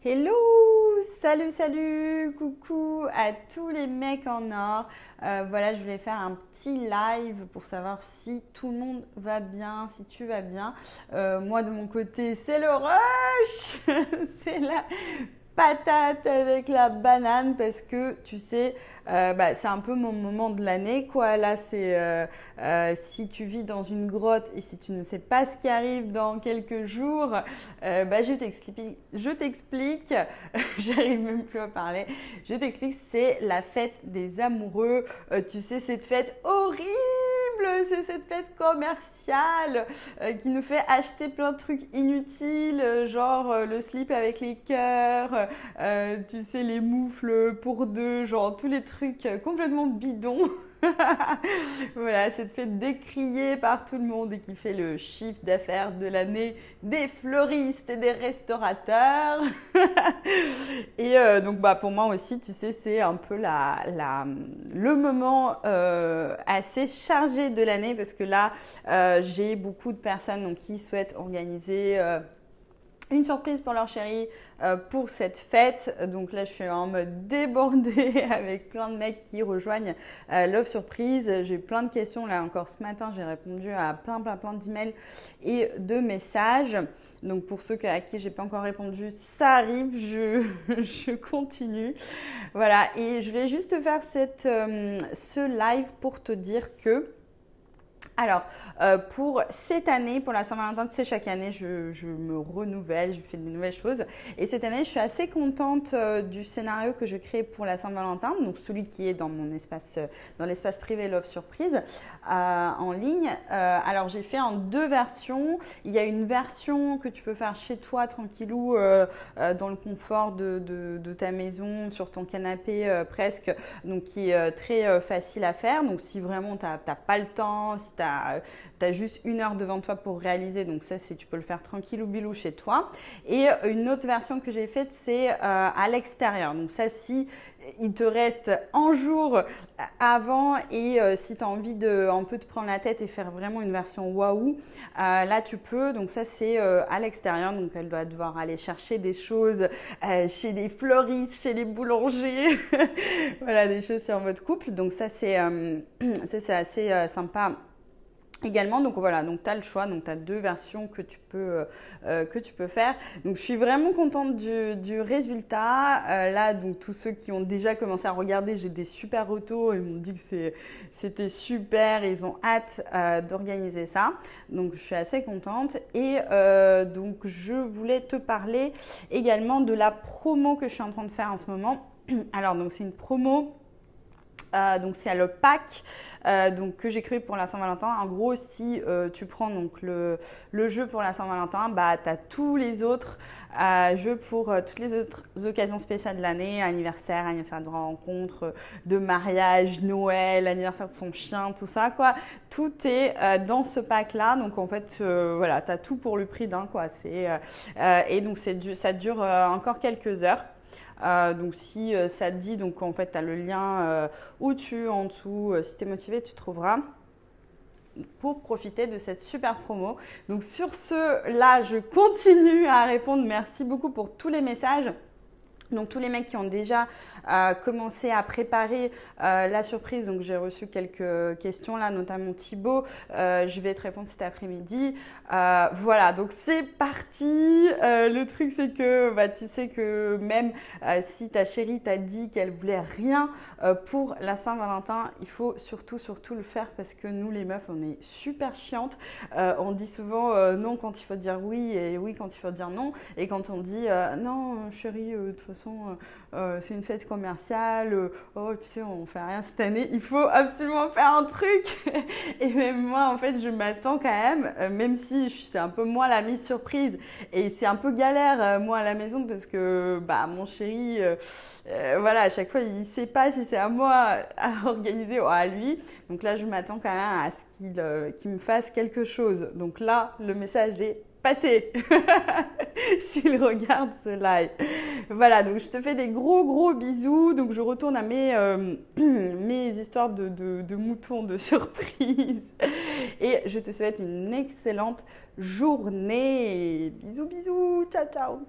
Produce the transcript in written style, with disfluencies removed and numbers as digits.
Hello, salut, coucou à tous les mecs en or. Voilà, je voulais faire un petit live pour savoir si tout le monde va bien, si tu vas bien. Moi de mon côté, c'est le rush, c'est la patate avec la banane parce que tu sais, c'est un peu mon moment de l'année quoi. Là, c'est si tu vis dans une grotte et si tu ne sais pas ce qui arrive dans quelques jours, je t'explique, j'arrive même plus à parler. Je t'explique, c'est la fête des amoureux. Tu sais, cette fête horrible, c'est cette fête commerciale qui nous fait acheter plein de trucs inutiles, genre le slip avec les cœurs, tu sais, les moufles pour deux, genre tous les trucs complètement bidons. Voilà, cette fête décriée par tout le monde et qui fait le chiffre d'affaires de l'année des fleuristes et des restaurateurs. Et donc, pour moi aussi, tu sais, c'est un peu le moment assez chargé de l'année parce que là, j'ai beaucoup de personnes donc, qui souhaitent organiser une surprise pour leur chérie pour cette fête. Donc là, je suis en mode débordée avec plein de mecs qui rejoignent Love Surprise. J'ai plein de questions. Là, encore ce matin, j'ai répondu à plein d'emails et de messages. Donc pour ceux à qui j'ai pas encore répondu, ça arrive, je continue. Voilà, et je voulais juste faire ce live pour te dire que pour cette année, pour la Saint-Valentin, tu sais, chaque année, je me renouvelle, je fais de nouvelles choses. Et cette année, je suis assez contente du scénario que je crée pour la Saint-Valentin, donc celui qui est dans mon espace, dans l'espace privé Love Surprise en ligne. Alors, j'ai fait en deux versions. Il y a une version que tu peux faire chez toi, tranquillou, dans le confort de ta maison, sur ton canapé presque, donc qui est très facile à faire. Donc, si vraiment tu n'as pas le temps, si tu as juste 1 heure devant toi pour réaliser, donc ça, tu peux le faire tranquille ou bilou chez toi. Et une autre version que j'ai faite, c'est à l'extérieur. Donc ça, si il te reste un jour avant et si tu as envie de un peu te prendre la tête et faire vraiment une version waouh, là tu peux. Donc ça, c'est à l'extérieur. Donc elle doit devoir aller chercher des choses chez les fleuristes, chez les boulangers. Voilà, des choses sur votre couple. Donc ça, c'est assez sympa également. Donc voilà, donc tu as le choix, donc tu as deux versions que tu peux faire. Donc je suis vraiment contente du résultat. Là, donc tous ceux qui ont déjà commencé à regarder, j'ai des super retours, ils m'ont dit que c'était super, ils ont hâte d'organiser ça. Donc je suis assez contente et donc je voulais te parler également de la promo que je suis en train de faire en ce moment. Alors donc c'est une promo. Donc c'est le pack donc, que j'ai créé pour la Saint-Valentin. En gros, si tu prends donc, le jeu pour la Saint-Valentin, tu as tous les autres jeux pour toutes les autres occasions spéciales de l'année, anniversaire de rencontre, de mariage, Noël, anniversaire de son chien, tout ça quoi. Tout est dans ce pack-là. Donc en fait, voilà, tu as tout pour le prix d'un quoi. Et donc ça dure encore quelques heures. Donc si ça te dit, donc en fait tu as le lien au-dessus, en dessous, si tu es motivé tu trouveras pour profiter de cette super promo. Donc sur ce, là je continue à répondre, merci beaucoup pour tous les messages. Donc tous les mecs qui ont déjà commencé à préparer la surprise, donc j'ai reçu quelques questions là, notamment Thibaut, je vais te répondre cet après-midi. Voilà, donc c'est parti. Le truc c'est que tu sais que même si ta chérie t'a dit qu'elle voulait rien pour la Saint-Valentin, il faut surtout le faire parce que nous les meufs on est super chiantes. On dit souvent non quand il faut dire oui et oui quand il faut dire non, et quand on dit non chérie de toute façon c'est une fête commerciale, oh tu sais on fait rien cette année, il faut absolument faire un truc. Et même moi en fait je m'attends quand même si c'est un peu moi la mise surprise et c'est un peu galère moi à la maison parce que mon chéri voilà, à chaque fois il sait pas si c'est à moi à organiser ou à lui, donc là je m'attends quand même à ce qu'il me fasse quelque chose. Donc là le message est passé s'il regarde ce live. Voilà, donc je te fais des gros bisous. Donc je retourne à mes histoires de moutons de surprise. Et je te souhaite une excellente journée. Bisous, ciao.